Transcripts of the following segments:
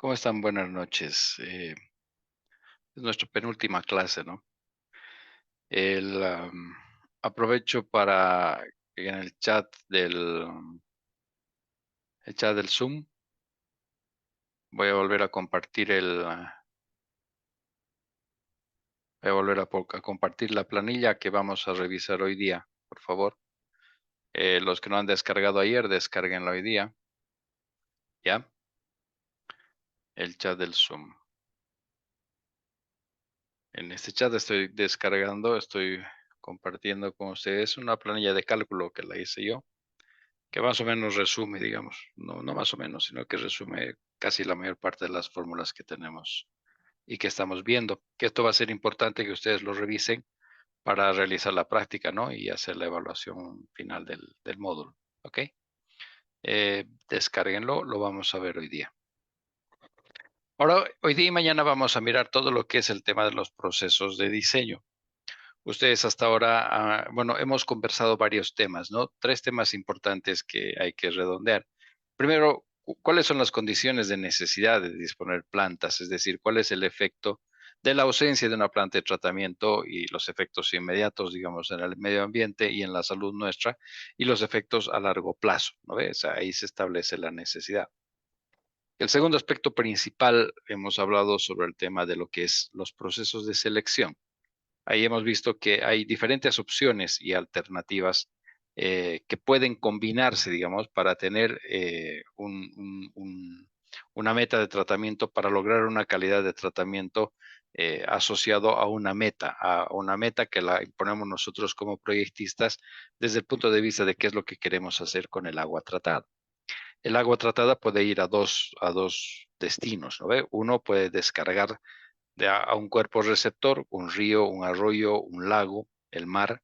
¿Cómo están? Buenas noches. Es nuestra penúltima clase, ¿no? Aprovecho para que en el chat del Zoom, voy a volver a compartir voy a volver a compartir la planilla que vamos a revisar hoy día, por favor. Los que no han descargado ayer, descarguenlo hoy día, ¿ya? El chat del Zoom. En este chat estoy compartiendo con ustedes una planilla de cálculo que la hice yo, que más o menos resume, digamos, no más o menos, sino que resume casi la mayor parte de las fórmulas que tenemos y que estamos viendo. Que esto va a ser importante que ustedes lo revisen para realizar la práctica, ¿no? Y hacer la evaluación final del módulo, ¿ok? Descárguenlo, lo vamos a ver hoy día. Ahora, hoy día y mañana vamos a mirar todo lo que es el tema de los procesos de diseño. Ustedes hasta ahora, bueno, hemos conversado varios temas, ¿no? Tres temas importantes que hay que redondear. Primero, ¿cuáles son las condiciones de necesidad de disponer plantas? Es decir, ¿cuál es el efecto de la ausencia de una planta de tratamiento y los efectos inmediatos, digamos, en el medio ambiente y en la salud nuestra y los efectos a largo plazo, ¿no ves? Ahí se establece la necesidad. El segundo aspecto principal, hemos hablado sobre el tema de lo que es los procesos de selección. Ahí hemos visto que hay diferentes opciones y alternativas que pueden combinarse, digamos, para tener una meta de tratamiento, para lograr una calidad de tratamiento asociado a una meta que la imponemos nosotros como proyectistas desde el punto de vista de qué es lo que queremos hacer con el agua tratada. El agua tratada puede ir a dos destinos, ¿no ve? Uno puede descargar a un cuerpo receptor, un río, un arroyo, un lago, el mar,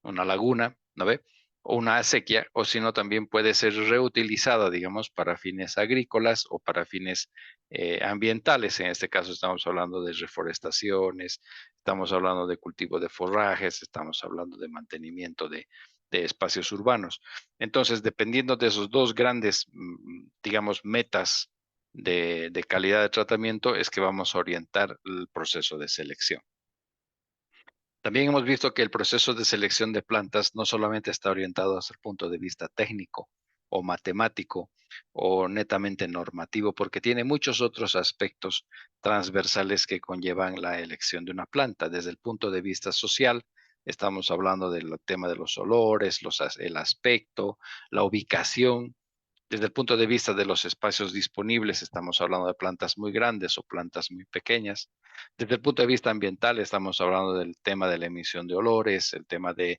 una laguna, ¿no ve? O una acequia, o si no, también puede ser reutilizada, digamos, para fines agrícolas o para fines ambientales. En este caso estamos hablando de reforestaciones, estamos hablando de cultivo de forrajes, estamos hablando de mantenimiento de espacios urbanos. Entonces, dependiendo de esos dos grandes, digamos, metas de calidad de tratamiento, es que vamos a orientar el proceso de selección. También hemos visto que el proceso de selección de plantas no solamente está orientado hacia el punto de vista técnico o matemático o netamente normativo, porque tiene muchos otros aspectos transversales que conllevan la elección de una planta. Desde el punto de vista social, estamos hablando del tema de los olores, el aspecto, la ubicación. Desde el punto de vista de los espacios disponibles, estamos hablando de plantas muy grandes o plantas muy pequeñas. Desde el punto de vista ambiental, estamos hablando del tema de la emisión de olores, el tema de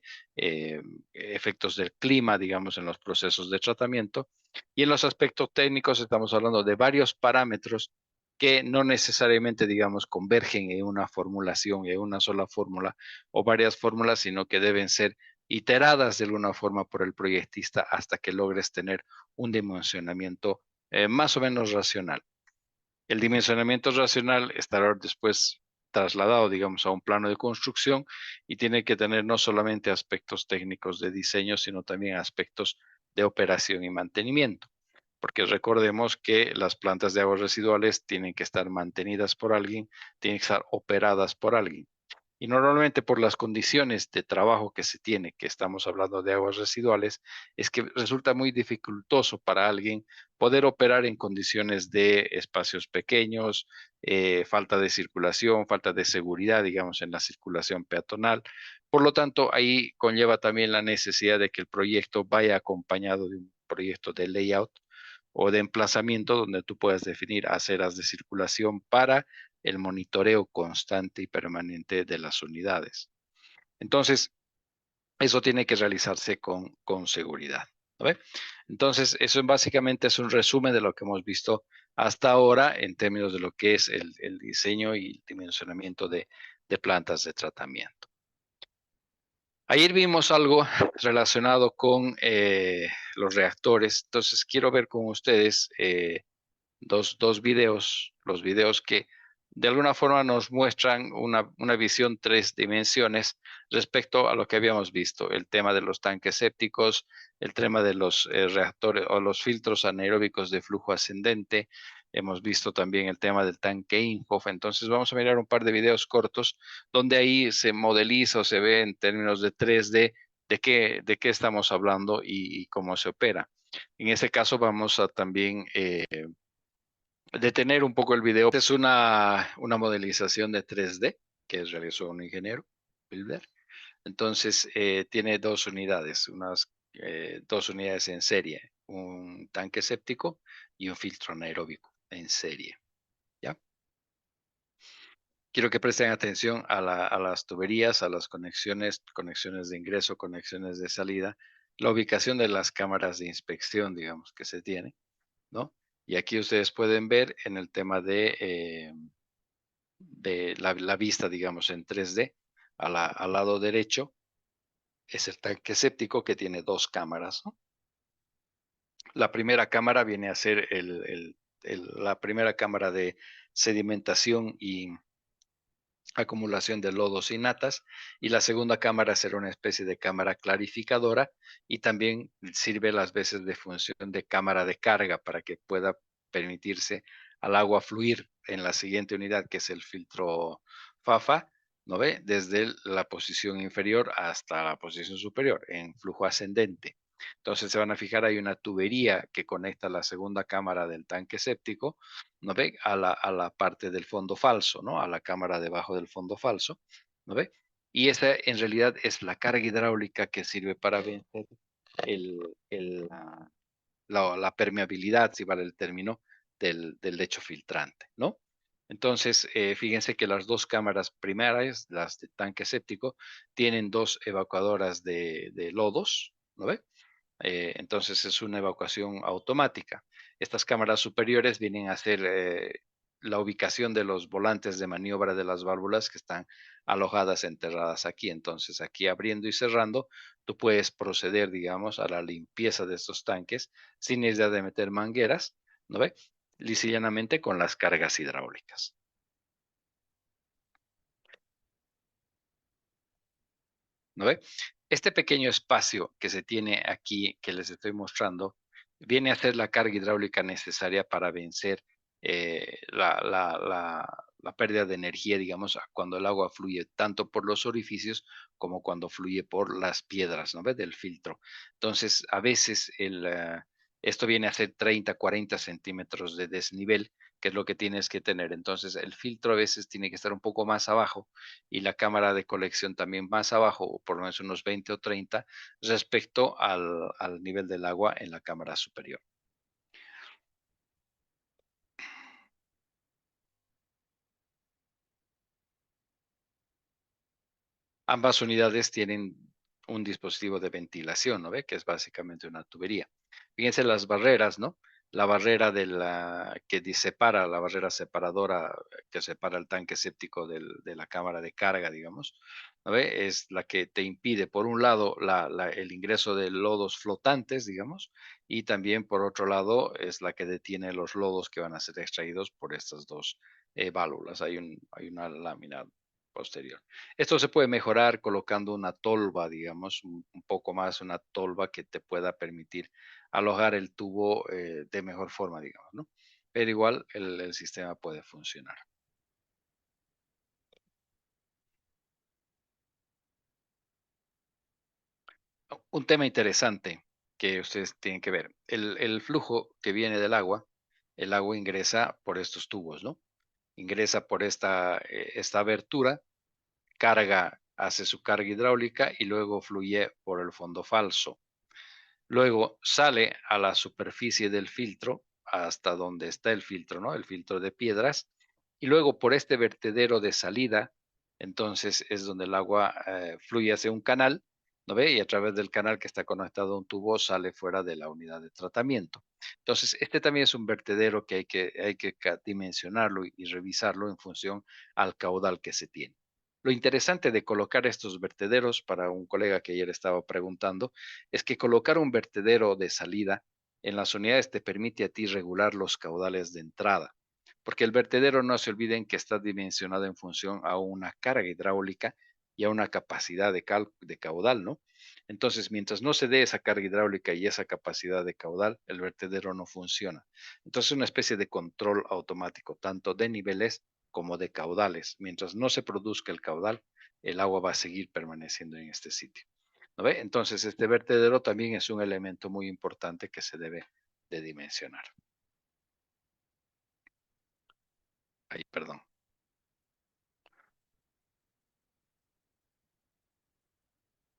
efectos del clima, digamos, en los procesos de tratamiento. Y en los aspectos técnicos, estamos hablando de varios parámetros que no necesariamente, digamos, convergen en una formulación, en una sola fórmula o varias fórmulas, sino que deben ser iteradas de alguna forma por el proyectista hasta que logres tener un dimensionamiento más o menos racional. El dimensionamiento racional estará después trasladado, digamos, a un plano de construcción y tiene que tener no solamente aspectos técnicos de diseño, sino también aspectos de operación y mantenimiento. Porque recordemos que las plantas de aguas residuales tienen que estar mantenidas por alguien, tienen que estar operadas por alguien. Y normalmente por las condiciones de trabajo que se tiene, que estamos hablando de aguas residuales, es que resulta muy dificultoso para alguien poder operar en condiciones de espacios pequeños, falta de circulación, falta de seguridad, digamos, en la circulación peatonal. Por lo tanto, ahí conlleva también la necesidad de que el proyecto vaya acompañado de un proyecto de layout o de emplazamiento donde tú puedas definir aceras de circulación para el monitoreo constante y permanente de las unidades. Entonces, eso tiene que realizarse con seguridad. ¿No ve? Entonces, eso básicamente es un resumen de lo que hemos visto hasta ahora en términos de lo que es el diseño y el dimensionamiento de plantas de tratamiento. Ayer vimos algo relacionado con los reactores, entonces quiero ver con ustedes dos videos, los videos que de alguna forma nos muestran una visión tres dimensiones respecto a lo que habíamos visto, el tema de los tanques sépticos, el tema de los reactores o los filtros anaeróbicos de flujo ascendente, hemos visto también el tema del tanque Inhofe. Entonces vamos a mirar un par de videos cortos donde ahí se modeliza o se ve en términos de 3D de qué estamos hablando y cómo se opera. En ese caso vamos a también detener un poco el video. Esta es una modelización de 3D que realizó un ingeniero, builder. Entonces tiene dos unidades, dos unidades en serie, un tanque séptico y un filtro anaeróbico en serie. ¿Ya? Quiero que presten atención a las tuberías, a las conexiones de ingreso, conexiones de salida, la ubicación de las cámaras de inspección, digamos, que se tiene, ¿no? Y aquí ustedes pueden ver en el tema de la vista, digamos, en 3D, al lado derecho es el tanque séptico que tiene dos cámaras, ¿no? La primera cámara viene a ser la primera cámara de sedimentación y acumulación de lodos y natas, y la segunda cámara será una especie de cámara clarificadora y también sirve las veces de función de cámara de carga para que pueda permitirse al agua fluir en la siguiente unidad, que es el filtro FAFA, ¿no ve? Desde la posición inferior hasta la posición superior en flujo ascendente. Entonces se van a fijar, hay una tubería que conecta la segunda cámara del tanque séptico, ¿no ve? A la parte del fondo falso, ¿no? A la cámara debajo del fondo falso, ¿no ve? Y esa en realidad es la carga hidráulica que sirve para vencer el, el, la permeabilidad, si vale el término, del lecho filtrante, ¿no? Entonces, fíjense que las dos cámaras primeras, las de tanque séptico, tienen dos evacuadoras de lodos, ¿no ve? Entonces es una evacuación automática. Estas cámaras superiores vienen a ser la ubicación de los volantes de maniobra de las válvulas que están alojadas, enterradas aquí. Entonces aquí abriendo y cerrando, tú puedes proceder, digamos, a la limpieza de estos tanques sin necesidad de meter mangueras, ¿no ve? Lisa y llanamente con las cargas hidráulicas. ¿No ve? Este pequeño espacio que se tiene aquí, que les estoy mostrando, viene a ser la carga hidráulica necesaria para vencer la pérdida de energía, digamos, cuando el agua fluye tanto por los orificios como cuando fluye por las piedras, ¿no ve? Del filtro. Entonces, a veces esto viene a ser 30, 40 centímetros de desnivel, que es lo que tienes que tener. Entonces, el filtro a veces tiene que estar un poco más abajo y la cámara de colección también más abajo, o por lo menos unos 20 o 30, respecto al nivel del agua en la cámara superior. Ambas unidades tienen un dispositivo de ventilación, ¿no ve? Que es básicamente una tubería. Fíjense las barreras, ¿no? La barrera separa, la barrera separadora que separa el tanque séptico de la cámara de carga, digamos, ¿no ve? Es la que te impide, por un lado, el ingreso de lodos flotantes, digamos, y también, por otro lado, es la que detiene los lodos que van a ser extraídos por estas dos válvulas. Hay una lámina posterior. Esto se puede mejorar colocando una tolva, digamos, un poco más, una tolva que te pueda permitir alojar el tubo de mejor forma, digamos, ¿no? Pero igual el sistema puede funcionar. Un tema interesante que ustedes tienen que ver. El flujo que viene del agua, el agua ingresa por estos tubos, ¿no? Ingresa por esta abertura, carga, hace su carga hidráulica y luego fluye por el fondo falso. Luego sale a la superficie del filtro, hasta donde está el filtro, ¿no? El filtro de piedras. Y luego por este vertedero de salida, entonces es donde el agua fluye hacia un canal, ¿no ve? Y a través del canal que está conectado a un tubo sale fuera de la unidad de tratamiento. Entonces, este también es un vertedero que hay que dimensionarlo y revisarlo en función al caudal que se tiene. Lo interesante de colocar estos vertederos, para un colega que ayer estaba preguntando, es que colocar un vertedero de salida en las unidades te permite a ti regular los caudales de entrada, porque el vertedero, no se olviden que está dimensionado en función a una carga hidráulica y a una capacidad de caudal, ¿no? Entonces, mientras no se dé esa carga hidráulica y esa capacidad de caudal, el vertedero no funciona. Entonces, es una especie de control automático, tanto de niveles como de caudales. Mientras no se produzca el caudal, el agua va a seguir permaneciendo en este sitio. ¿No ve? Entonces, este vertedero también es un elemento muy importante que se debe de dimensionar. Ahí, perdón.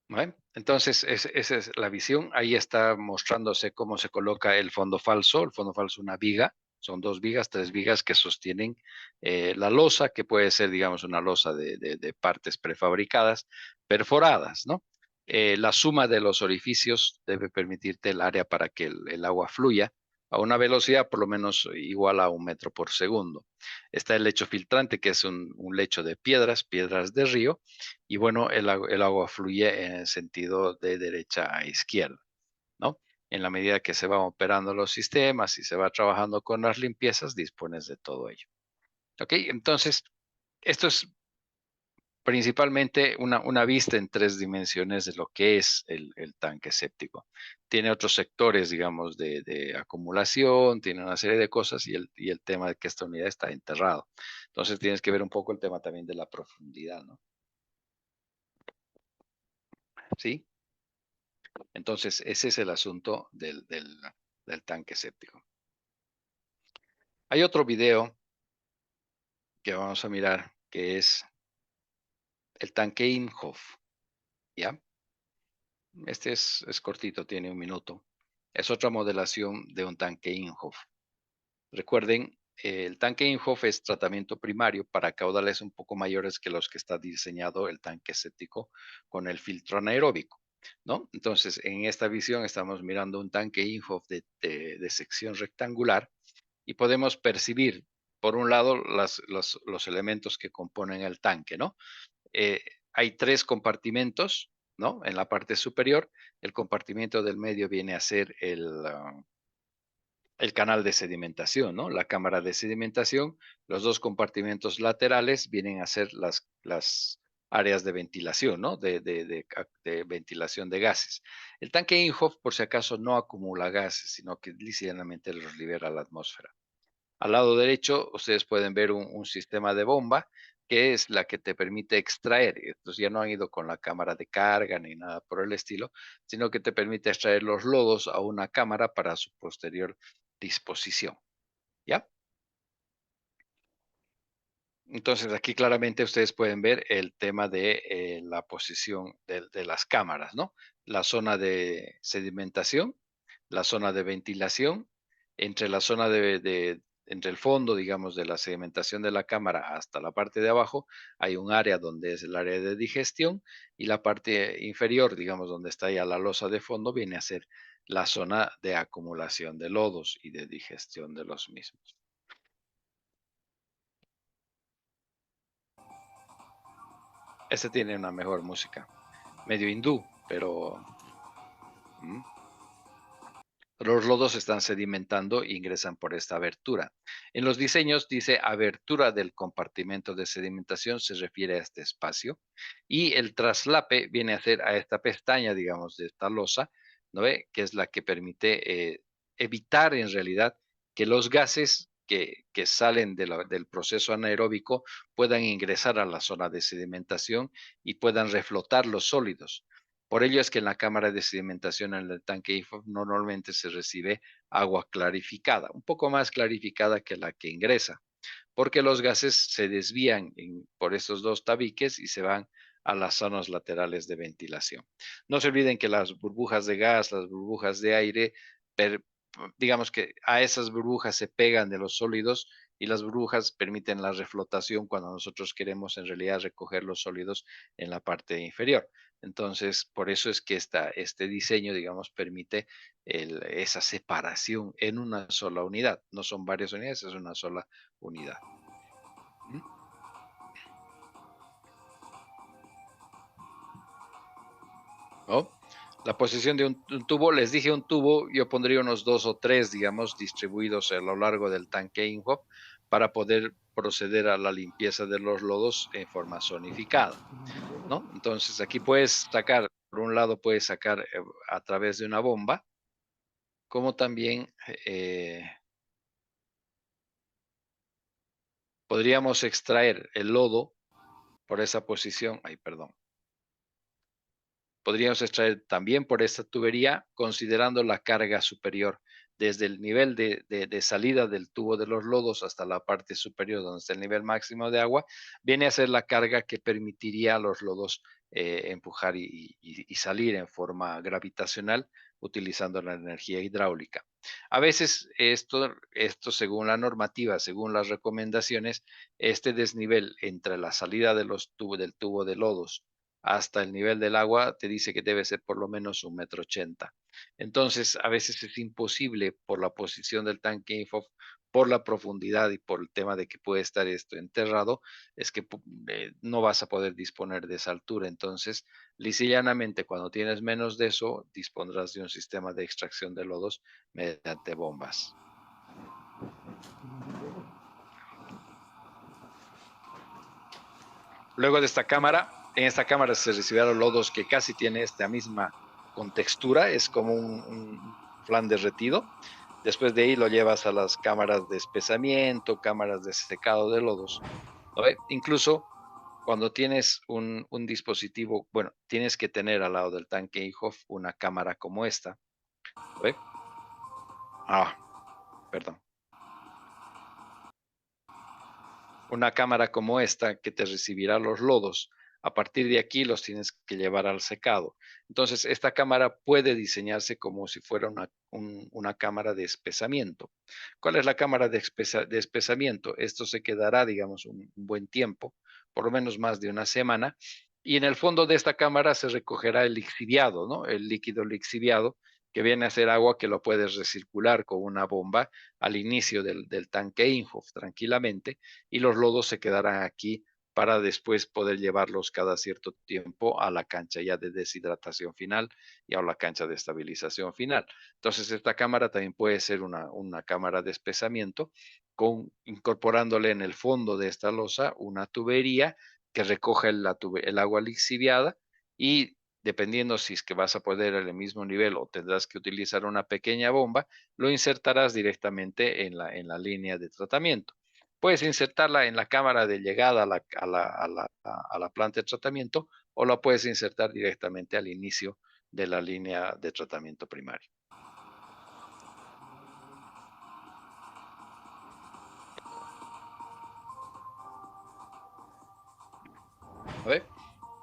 ¿Vale? Entonces, esa es la visión. Ahí está mostrándose cómo se coloca el fondo falso. El fondo falso es una viga. Son 2 vigas, 3 vigas que sostienen la losa, que puede ser, digamos, una losa de partes prefabricadas, perforadas, ¿no? La suma de los orificios debe permitirte el área para que el agua fluya a una velocidad por lo menos igual a 1 metro por segundo. Está el lecho filtrante, que es un lecho de piedras de río, y bueno, el agua fluye en el sentido de derecha a izquierda, ¿no? En la medida que se van operando los sistemas y se va trabajando con las limpiezas, dispones de todo ello. ¿Ok? Entonces, esto es principalmente una vista en 3 dimensiones de lo que es el tanque séptico. Tiene otros sectores, digamos, de acumulación, tiene una serie de cosas y el tema de que esta unidad está enterrado. Entonces, tienes que ver un poco el tema también de la profundidad, ¿no? ¿Sí? Entonces, ese es el asunto del tanque séptico. Hay otro video que vamos a mirar, que es el tanque Imhoff, ¿ya? Este es cortito, tiene 1 minuto. Es otra modelación de un tanque Imhoff. Recuerden, el tanque Imhoff es tratamiento primario para caudales un poco mayores que los que está diseñado el tanque séptico con el filtro anaeróbico, ¿no? Entonces, en esta visión estamos mirando un tanque Imhoff de sección rectangular y podemos percibir, por un lado, los elementos que componen el tanque, ¿no? Eh, Hay 3 compartimentos, ¿no? En la parte superior, el compartimento del medio viene a ser el canal de sedimentación, ¿no? La cámara de sedimentación. Los 2 compartimentos laterales vienen a ser las áreas de ventilación, ¿no? De ventilación de gases. El tanque Inhofe, por si acaso, no acumula gases, sino que ligeramente los libera a la atmósfera. Al lado derecho, ustedes pueden ver un sistema de bomba que es la que te permite extraer. Entonces ya no han ido con la cámara de carga ni nada por el estilo, sino que te permite extraer los lodos a una cámara para su posterior disposición. ¿Ya? Entonces aquí claramente ustedes pueden ver el tema de la posición de las cámaras, ¿no? La zona de sedimentación, la zona de ventilación, entre la zona entre el fondo, digamos, de la sedimentación de la cámara hasta la parte de abajo, hay un área donde es el área de digestión y la parte inferior, digamos, donde está ya la losa de fondo, viene a ser la zona de acumulación de lodos y de digestión de los mismos. Este tiene una mejor música, medio hindú, pero mm, los lodos están sedimentando e ingresan por esta abertura. En los diseños dice abertura del compartimento de sedimentación, se refiere a este espacio, y el traslape viene a ser a esta pestaña, digamos, de esta losa, ¿no ve? Que es la que permite evitar en realidad que los gases que salen del proceso anaeróbico puedan ingresar a la zona de sedimentación y puedan reflotar los sólidos. Por ello es que en la cámara de sedimentación en el tanque IFOF normalmente se recibe agua clarificada, un poco más clarificada que la que ingresa, porque los gases se desvían por estos 2 tabiques y se van a las zonas laterales de ventilación. No se olviden que las burbujas de gas, las burbujas de aire, digamos que a esas burbujas se pegan de los sólidos y las burbujas permiten la reflotación cuando nosotros queremos en realidad recoger los sólidos en la parte inferior. Entonces, por eso es que este diseño, digamos, permite esa separación en una sola unidad. No son varias unidades, es una sola unidad. ¿Mm? ¿No? La posición de un tubo, les dije un tubo, yo pondría unos 2 o 3, digamos, distribuidos a lo largo del tanque INHOP para poder proceder a la limpieza de los lodos en forma zonificada, ¿no? Entonces aquí puedes sacar, por un lado puedes sacar a través de una bomba, como también podríamos extraer el lodo por esa posición, ay, perdón. Podríamos extraer también por esta tubería, considerando la carga superior, desde el nivel de salida del tubo de los lodos hasta la parte superior, donde está el nivel máximo de agua, viene a ser la carga que permitiría a los lodos empujar y salir en forma gravitacional utilizando la energía hidráulica. A veces esto según la normativa, según las recomendaciones, este desnivel entre la salida de del tubo de lodos hasta el nivel del agua, te dice que debe ser por lo menos 1,80 m. Entonces, a veces es imposible por la posición del tanque INFOF, por la profundidad y por el tema de que puede estar esto enterrado, es que no vas a poder disponer de esa altura. Entonces, lisa y llanamente, cuando tienes menos de eso, dispondrás de un sistema de extracción de lodos mediante bombas. Luego de esta cámara, en esta cámara se recibieron lodos que casi tiene esta misma contextura, es como un flan derretido. Después de ahí lo llevas a las cámaras de espesamiento, cámaras de secado de lodos. ¿No ve? Incluso cuando tienes un dispositivo, bueno, tienes que tener al lado del tanque IHOF una cámara como esta. ¿No ve? Ah, perdón. Una cámara como esta que te recibirá los lodos. A partir de aquí los tienes que llevar al secado. Entonces, esta cámara puede diseñarse como si fuera una cámara de espesamiento. ¿Cuál es la cámara de espesamiento? Esto se quedará, digamos, un buen tiempo, por lo menos más de una semana, y en el fondo de esta cámara se recogerá el lixiviado, ¿no? El líquido lixiviado, que viene a ser agua que lo puedes recircular con una bomba al inicio del tanque INHOF tranquilamente, y los lodos se quedarán aquí para después poder llevarlos cada cierto tiempo a la cancha ya de deshidratación final y a la cancha de estabilización final. Entonces, esta cámara también puede ser una cámara de espesamiento, incorporándole en el fondo de esta losa una tubería que recoge el agua lixiviada, y dependiendo si es que vas a poder al mismo nivel o tendrás que utilizar una pequeña bomba, lo insertarás directamente en la línea de tratamiento. Puedes insertarla en la cámara de llegada a la planta de tratamiento, o la puedes insertar directamente al inicio de la línea de tratamiento primario. A ver,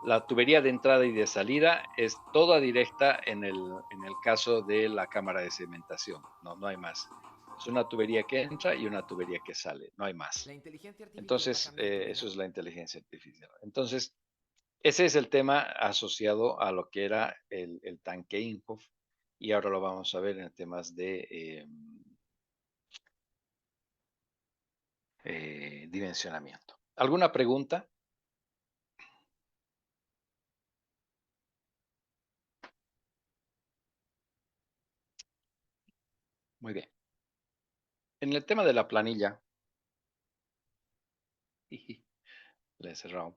la tubería de entrada y de salida es toda directa en el caso de la cámara de cementación. No hay más. Es una tubería que entra y una tubería que sale, no hay más. Entonces, eso es la inteligencia artificial. Entonces, ese es el tema asociado a lo que era el tanque INHOF, y ahora lo vamos a ver en temas de dimensionamiento. ¿Alguna pregunta? Muy bien. En el tema de la planilla, le he cerrado.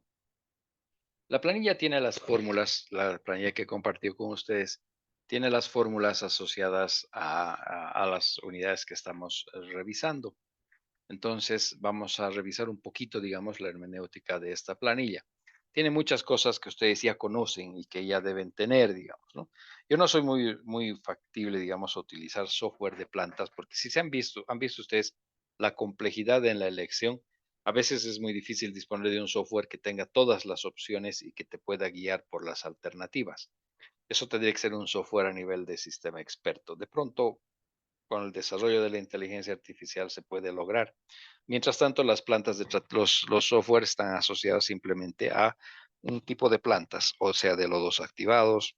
La planilla tiene las fórmulas, la planilla que compartió con ustedes, tiene las fórmulas asociadas a las unidades que estamos revisando. Entonces, vamos a revisar un poquito, digamos, la hermenéutica de esta planilla. Tiene muchas cosas que ustedes ya conocen y que ya deben tener, digamos, ¿no? Yo no soy muy factible, digamos, a utilizar software de plantas, porque si han visto ustedes la complejidad en la elección, a veces es muy difícil disponer de un software que tenga todas las opciones y que te pueda guiar por las alternativas. Eso tendría que ser un software a nivel de sistema experto. De pronto, con el desarrollo de la inteligencia artificial se puede lograr. Mientras tanto, las plantas los software están asociados simplemente a un tipo de plantas, o sea, de lodos activados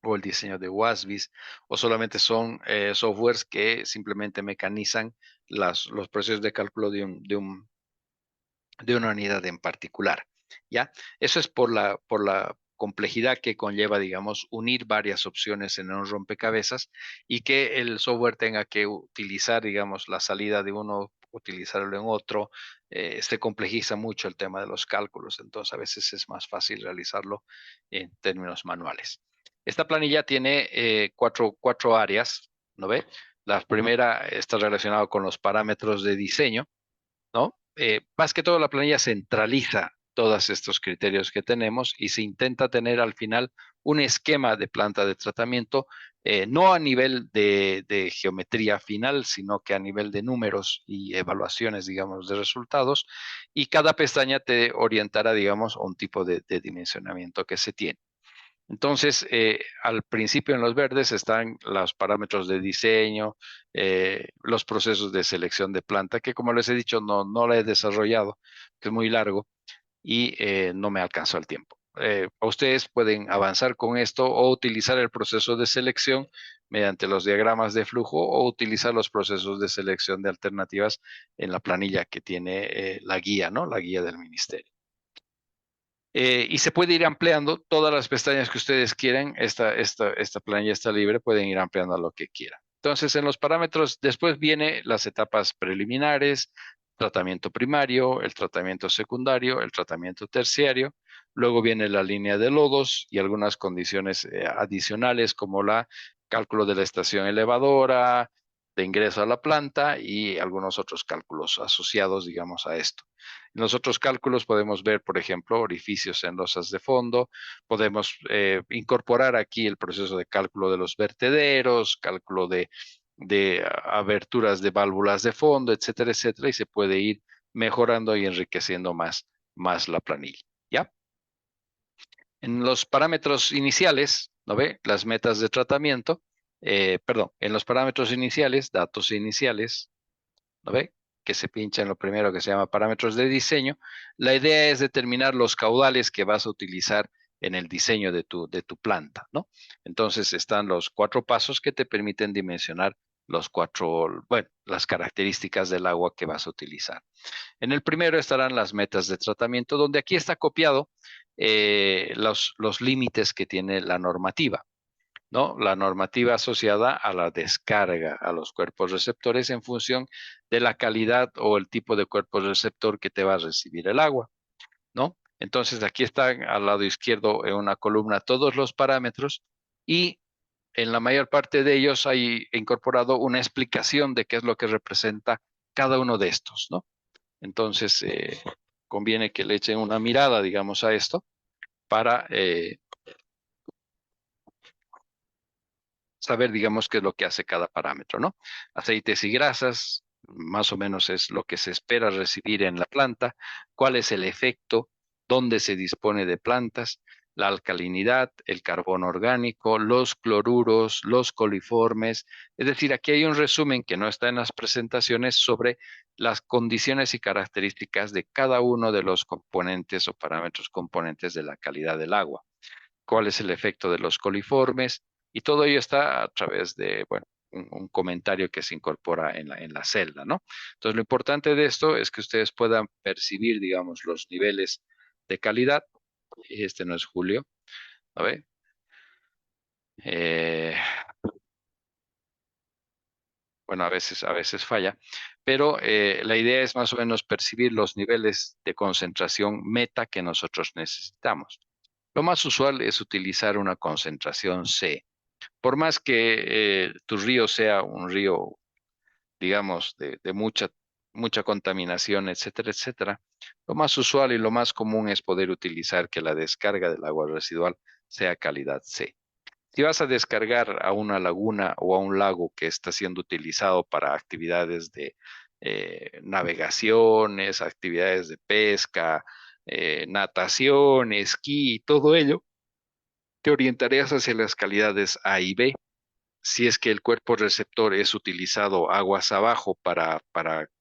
o el diseño de WASBIS, o solamente son softwares que simplemente mecanizan los procesos de cálculo de una unidad en particular. ¿Ya? Eso es por la complejidad que conlleva, digamos, unir varias opciones en un rompecabezas, y que el software tenga que utilizar, digamos, la salida de uno utilizarlo en otro. Se complejiza mucho el tema de los cálculos, entonces a veces es más fácil realizarlo en términos manuales. Esta planilla tiene cuatro áreas, ¿no ve? La primera está relacionada con los parámetros de diseño, ¿no? Más que todo la planilla centraliza todos estos criterios que tenemos y se intenta tener al final un esquema de planta de tratamiento, no a nivel de geometría final, sino que a nivel de números y evaluaciones, digamos, de resultados, y cada pestaña te orientará, digamos, a un tipo de dimensionamiento que se tiene. Entonces, al principio en los verdes están los parámetros de diseño, los procesos de selección de planta, que como les he dicho, no la he desarrollado, que es muy largo y no me alcanzó el tiempo. Ustedes pueden avanzar con esto o utilizar el proceso de selección mediante los diagramas de flujo o utilizar los procesos de selección de alternativas en la planilla que tiene la guía, ¿no? La guía del ministerio. Y se puede ir ampliando todas las pestañas que ustedes quieran. Esta planilla está libre, pueden ir ampliando a lo que quieran. Entonces, en los parámetros, después viene las etapas preliminares, tratamiento primario, el tratamiento secundario, el tratamiento terciario. Luego viene la línea de lodos y algunas condiciones adicionales como la cálculo de la estación elevadora, de ingreso a la planta y algunos otros cálculos asociados, digamos, a esto. En los otros cálculos podemos ver, por ejemplo, orificios en losas de fondo, podemos incorporar aquí el proceso de cálculo de los vertederos, cálculo de aberturas de válvulas de fondo, etcétera, etcétera, y se puede ir mejorando y enriqueciendo más la planilla. ¿Ya? En los parámetros iniciales, ¿no ve? Las metas de tratamiento, perdón, en los parámetros iniciales, datos iniciales, ¿no ve? Que se pincha en lo primero que se llama parámetros de diseño. La idea es determinar los caudales que vas a utilizar en el diseño de tu planta, ¿no? Entonces están los 4 pasos que te permiten dimensionar bueno, las características del agua que vas a utilizar. En el primero estarán las metas de tratamiento, donde aquí está copiado los límites que tiene la normativa, ¿no? La normativa asociada a la descarga a los cuerpos receptores en función de la calidad o el tipo de cuerpo receptor que te va a recibir el agua, ¿no? Entonces aquí están al lado izquierdo en una columna todos los parámetros y en la mayor parte de ellos hay incorporado una explicación de qué es lo que representa cada uno de estos, ¿no? Entonces conviene que le echen una mirada, digamos, a esto para saber, digamos, qué es lo que hace cada parámetro, ¿no? Aceites y grasas, más o menos es lo que se espera recibir en la planta, cuál es el efecto, dónde se dispone de plantas, la alcalinidad, el carbono orgánico, los cloruros, los coliformes. Es decir, aquí hay un resumen que no está en las presentaciones sobre las condiciones y características de cada uno de los componentes o parámetros componentes de la calidad del agua. ¿Cuál es el efecto de los coliformes? Y todo ello está a través de, bueno, un comentario que se incorpora en la celda, ¿no? Entonces, lo importante de esto es que ustedes puedan percibir, digamos, los niveles de calidad. Este no es Julio, a ver. Eh, bueno, a veces falla, pero la idea es más o menos percibir los niveles de concentración meta que nosotros necesitamos. Lo más usual es utilizar una concentración C. Por más que tu río sea un río, digamos, de mucha contaminación, etcétera, etcétera, lo más usual y lo más común es poder utilizar que la descarga del agua residual sea calidad C. Si vas a descargar a una laguna o a un lago que está siendo utilizado para actividades de navegaciones, actividades de pesca, natación, esquí, todo ello, te orientarías hacia las calidades A y B. Si es que el cuerpo receptor es utilizado aguas abajo para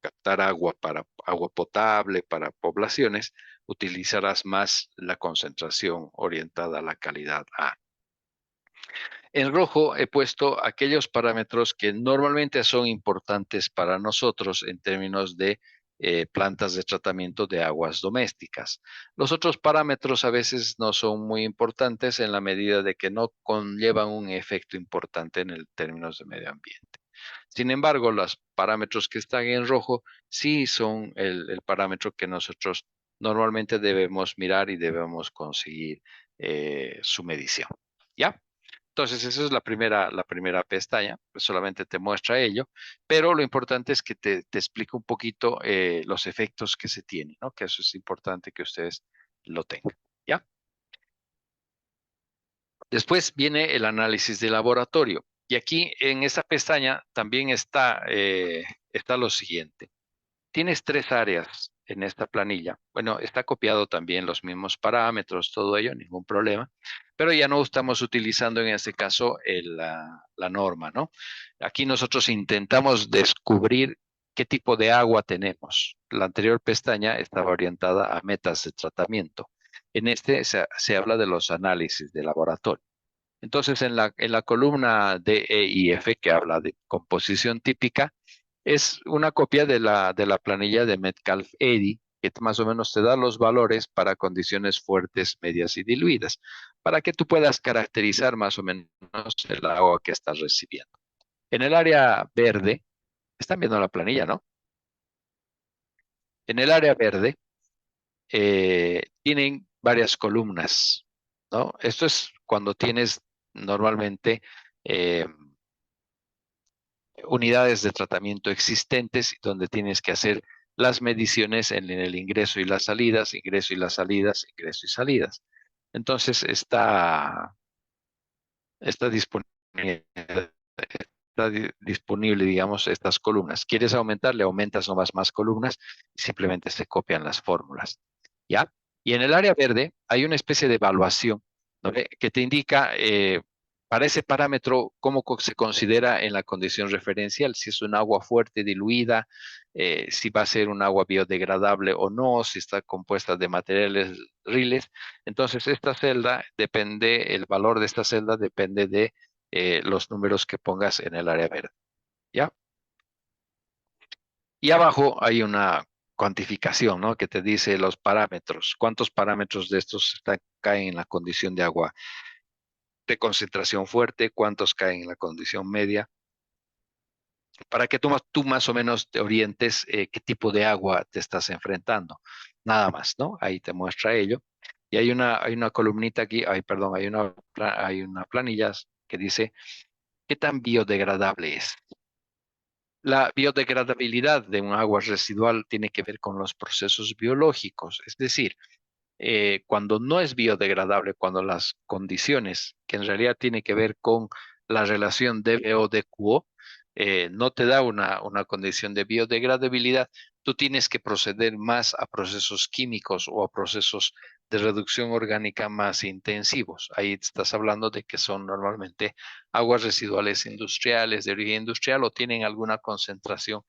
captar agua, para agua potable, para poblaciones, utilizarás más la concentración orientada a la calidad A. En rojo he puesto aquellos parámetros que normalmente son importantes para nosotros en términos de plantas de tratamiento de aguas domésticas. Los otros parámetros a veces no son muy importantes en la medida de que no conllevan un efecto importante en el términos de medio ambiente. Sin embargo, los parámetros que están en rojo sí son el parámetro que nosotros normalmente debemos mirar y debemos conseguir su medición. ¿Ya? Entonces, esa es la primera pestaña, pues solamente te muestra ello, pero lo importante es que te explique un poquito los efectos que se tienen, ¿no? Que eso es importante que ustedes lo tengan, ¿ya? Después viene el análisis de laboratorio. Y aquí en esta pestaña también está lo siguiente. Tienes tres áreas en esta planilla. Bueno, está copiado también los mismos parámetros, todo ello, ningún problema. Pero ya no estamos utilizando en este caso la norma, ¿no? Aquí nosotros intentamos descubrir qué tipo de agua tenemos. La anterior pestaña estaba orientada a metas de tratamiento. En este se habla de los análisis de laboratorio. Entonces, en la columna D, E y F, que habla de composición típica, es una copia de la planilla de Metcalf-Eddy, que más o menos te da los valores para condiciones fuertes, medias y diluidas, para que tú puedas caracterizar más o menos el agua que estás recibiendo. En el área verde, están viendo la planilla, ¿no? En el área verde tienen varias columnas, ¿no? Esto es cuando tienes normalmente eh, unidades de tratamiento existentes donde tienes que hacer las mediciones en el ingreso y las salidas, ingreso y las salidas, ingreso y salidas. Entonces está disponible, disponible, digamos, estas columnas. ¿Quieres aumentar? Le aumentas nomás más columnas y simplemente se copian las fórmulas. ¿Ya? Y en el área verde hay una especie de evaluación, ¿no? Que te indica para ese parámetro cómo se considera en la condición referencial, si es un agua fuerte diluida, si va a ser un agua biodegradable o no, si está compuesta de materiales riles. Entonces, esta celda depende, el valor de esta celda depende de los números que pongas en el área verde. ¿Ya? Y abajo hay una cuantificación, ¿no? Que te dice los parámetros. ¿Cuántos parámetros de estos caen en la condición de agua de concentración fuerte? ¿Cuántos caen en la condición media? Para que tú más o menos te orientes qué tipo de agua te estás enfrentando. Nada más, ¿no? Ahí te muestra ello. Y hay una columnita aquí, perdón, hay una planilla que dice qué tan biodegradable es. La biodegradabilidad de un agua residual tiene que ver con los procesos biológicos, es decir, cuando no es biodegradable, cuando las condiciones, que en realidad tiene que ver con la relación DBO-DQO, no te da una condición de biodegradabilidad, tú tienes que proceder más a procesos químicos o a procesos de reducción orgánica más intensivos. Ahí estás hablando de que son normalmente aguas residuales industriales, de origen industrial o tienen alguna concentración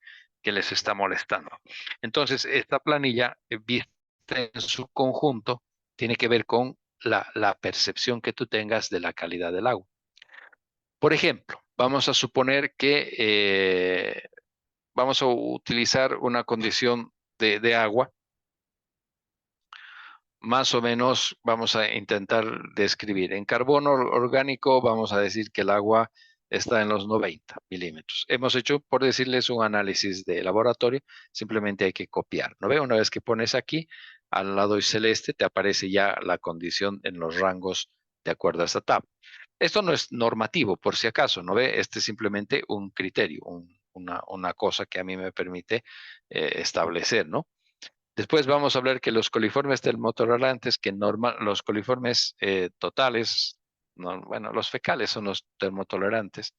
que les está molestando. Entonces, esta planilla, vista en su conjunto, tiene que ver con la percepción que tú tengas de la calidad del agua. Por ejemplo, vamos a suponer que vamos a utilizar una condición de agua. Más o menos vamos a intentar describir. En carbono orgánico vamos a decir que el agua está en los 90 milímetros. Hemos hecho, por decirles, un análisis de laboratorio, simplemente hay que copiar. ¿No ve? Una vez que pones aquí, al lado celeste, te aparece ya la condición en los rangos de acuerdo a esta tabla. Esto no es normativo, por si acaso, ¿no ve? Este es simplemente un criterio, una cosa que a mí me permite establecer, ¿no? Después vamos a hablar que los coliformes termotolerantes, los coliformes totales, bueno, los fecales son los termotolerantes.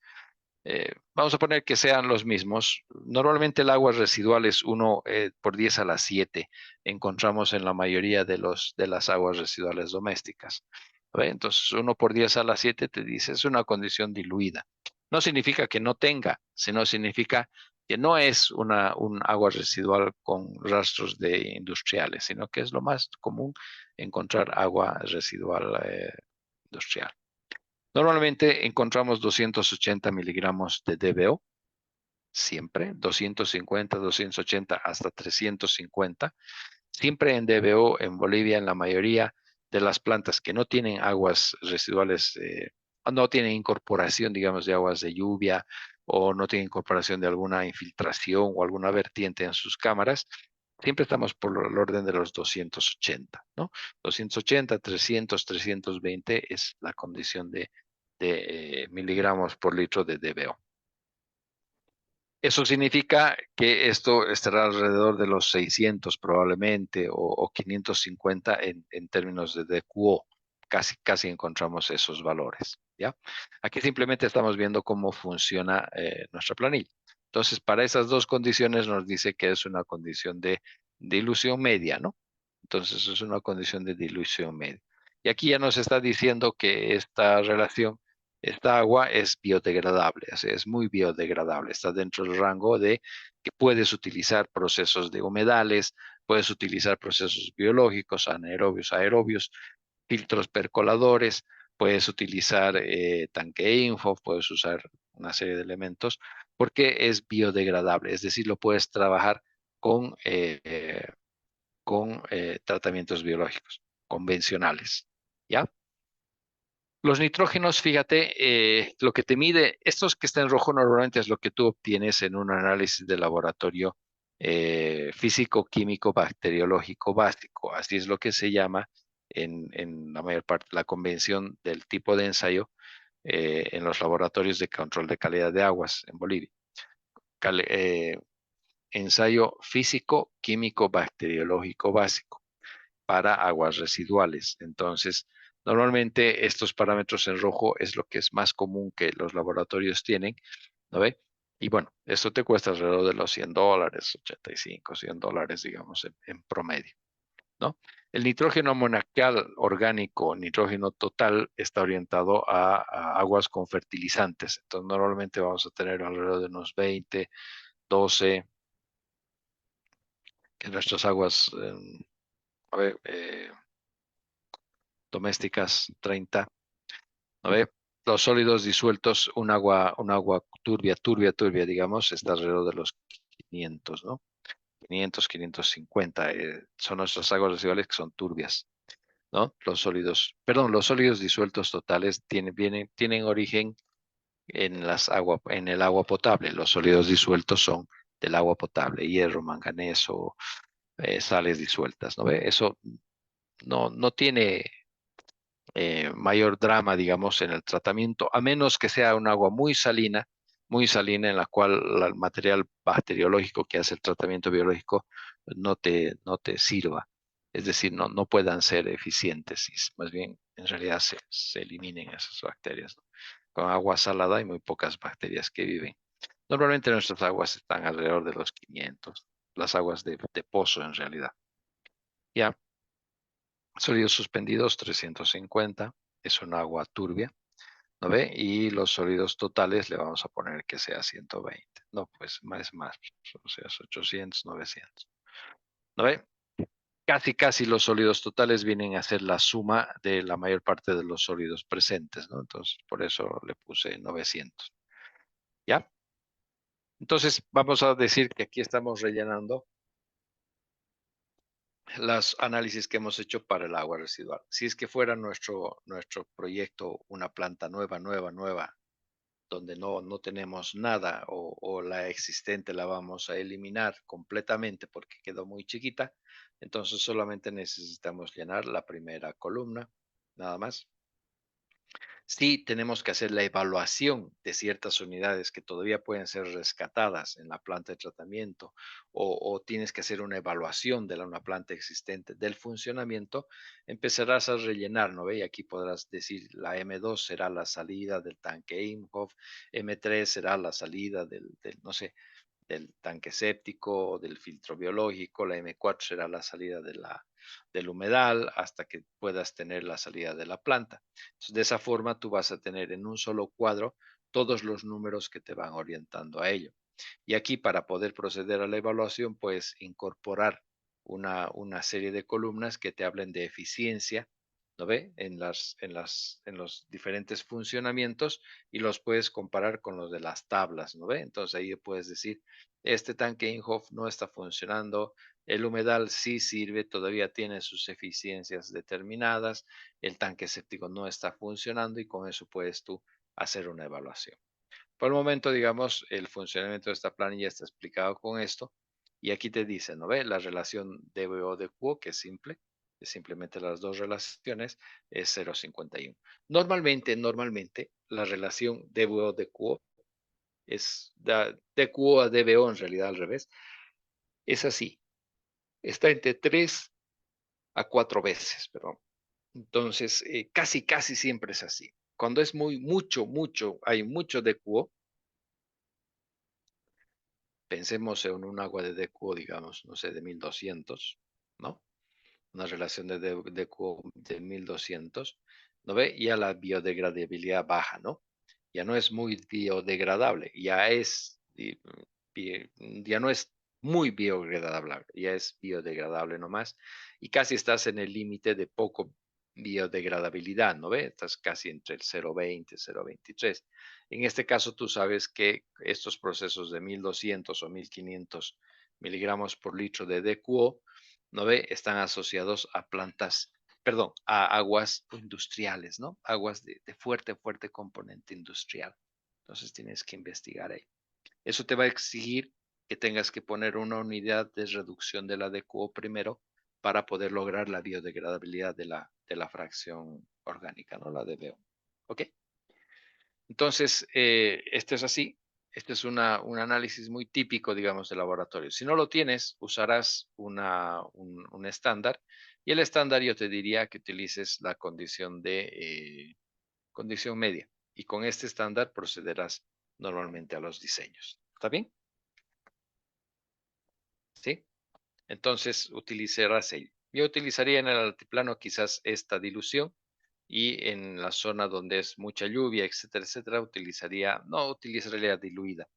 Vamos a poner que sean los mismos. Normalmente el agua residual es 1 por 10 a la 7. Encontramos en la mayoría de las aguas residuales domésticas. ¿Ve? Entonces, 1 por 10 a la 7 te dice, es una condición diluida. No significa que no tenga, sino significa que no es un agua residual con rastros de industriales, sino que es lo más común encontrar agua residual industrial. Normalmente encontramos 280 miligramos de DBO, siempre, 250, 280 hasta 350. Siempre en DBO, en Bolivia, en la mayoría de las plantas que no tienen aguas residuales, no tienen incorporación, digamos, de aguas de lluvia o no tiene incorporación de alguna infiltración o alguna vertiente en sus cámaras, siempre estamos por el orden de los 280, ¿no? 280, 300, 320 es la condición de miligramos por litro de DBO. Eso significa que esto estará alrededor de los 600 probablemente o 550 en términos de DQO. Casi encontramos esos valores, ¿ya? Aquí simplemente estamos viendo cómo funciona nuestra planilla. Entonces, para esas dos condiciones nos dice que es una condición de dilución media, ¿no? Entonces, es una condición de dilución media. Y aquí ya nos está diciendo que esta relación, esta agua es biodegradable, es muy biodegradable, está dentro del rango de que puedes utilizar procesos de humedales, puedes utilizar procesos biológicos, anaerobios, aerobios, filtros percoladores, puedes utilizar tanque info, puedes usar una serie de elementos, porque es biodegradable, es decir, lo puedes trabajar con tratamientos biológicos convencionales, ¿ya? Los nitrógenos, fíjate, lo que te mide, estos que están en rojo normalmente es lo que tú obtienes en un análisis de laboratorio físico, químico, bacteriológico básico. Así es lo que se llama en la mayor parte la convención del tipo de ensayo en los laboratorios de control de calidad de aguas en Bolivia. Ensayo físico, químico, bacteriológico básico para aguas residuales. Entonces, normalmente estos parámetros en rojo es lo que es más común que los laboratorios tienen, ¿no ve? Y bueno, esto te cuesta alrededor de los $100, 85, $100, digamos, en promedio, ¿no? El nitrógeno amoníacal orgánico, nitrógeno total, está orientado a aguas con fertilizantes. Entonces, normalmente vamos a tener alrededor de unos 20, 12, que nuestras aguas, a ver, domésticas 30. A ver, los sólidos disueltos, un agua turbia, digamos, está alrededor de los 500, ¿no? 500, 550, son nuestras aguas residuales que son turbias, ¿no? Los sólidos disueltos totales tienen origen en el agua potable. Los sólidos disueltos son del agua potable, hierro, manganeso, sales disueltas, ¿no ve? Eso no tiene mayor drama, digamos, en el tratamiento, a menos que sea un agua muy salina en la cual el material bacteriológico que hace el tratamiento biológico no te sirva. Es decir, no puedan ser eficientes y más bien en realidad se eliminen esas bacterias, ¿no? Con agua salada hay muy pocas bacterias que viven. Normalmente nuestras aguas están alrededor de los 500, las aguas de pozo en realidad. Ya, sólidos suspendidos 350, es un agua turbia, ¿no ve? Y los sólidos totales le vamos a poner que sea 120. No, pues más, o sea, es 800, 900. ¿No ve? Casi los sólidos totales vienen a ser la suma de la mayor parte de los sólidos presentes, ¿no? Entonces, por eso le puse 900. ¿Ya? Entonces, vamos a decir que aquí estamos rellenando los análisis que hemos hecho para el agua residual. Si es que fuera nuestro proyecto una planta nueva, donde no tenemos nada o la existente la vamos a eliminar completamente porque quedó muy chiquita, entonces solamente necesitamos llenar la primera columna, nada más. Sí, tenemos que hacer la evaluación de ciertas unidades que todavía pueden ser rescatadas en la planta de tratamiento o tienes que hacer una evaluación de una planta existente del funcionamiento, empezarás a rellenar, ¿no ve? Y aquí podrás decir la M2 será la salida del tanque Imhoff, M3 será la salida no sé, del tanque séptico o del filtro biológico, la M4 será la salida del humedal hasta que puedas tener la salida de la planta. Entonces, de esa forma tú vas a tener en un solo cuadro todos los números que te van orientando a ello. Y aquí para poder proceder a la evaluación, puedes incorporar una serie de columnas que te hablen de eficiencia, ¿no ve? En los diferentes funcionamientos y los puedes comparar con los de las tablas, ¿no ve? Entonces ahí puedes decir, este tanque Inhoff no está funcionando, el humedal sí sirve, todavía tiene sus eficiencias determinadas, el tanque séptico no está funcionando y con eso puedes tú hacer una evaluación. Por el momento, digamos, el funcionamiento de esta planilla está explicado con esto. Y aquí te dice, ¿no ve? La relación DBO de Q, que es simple, es simplemente las dos relaciones, es 0,51. Normalmente, la relación DBO de Q es de Q a DBO, en realidad al revés, es así. Está entre 3 a 4 veces, perdón. Entonces, casi siempre es así. Cuando es hay mucho DQO, pensemos en un agua de DQO, digamos, no sé, de 1200, ¿no? Una relación de DQO de 1200, ¿no ve? Ya la biodegradabilidad baja, ¿no? Ya no es muy biodegradable, ya no es muy biodegradable, ya es biodegradable nomás, y casi estás en el límite de poco biodegradabilidad, ¿no ve? Estás casi entre el 0,20, 0,23. En este caso, tú sabes que estos procesos de 1200 o 1500 miligramos por litro de DQO, ¿no ve? Están asociados a plantas, perdón, a aguas industriales, ¿no? Aguas de fuerte componente industrial. Entonces tienes que investigar ahí. Eso te va a exigir que tengas que poner una unidad de reducción de la DQO primero para poder lograr la biodegradabilidad de la fracción orgánica, ¿no? La DBO. ¿Ok? Entonces, este es así. Este es un análisis muy típico, digamos, de laboratorio. Si no lo tienes, usarás un estándar. Y el estándar yo te diría que utilices la condición media. Y con este estándar procederás normalmente a los diseños. ¿Está bien? ¿Sí? Entonces utilizarás ello. Yo utilizaría en el altiplano quizás esta dilución y en la zona donde es mucha lluvia, etcétera, utilizaría diluida.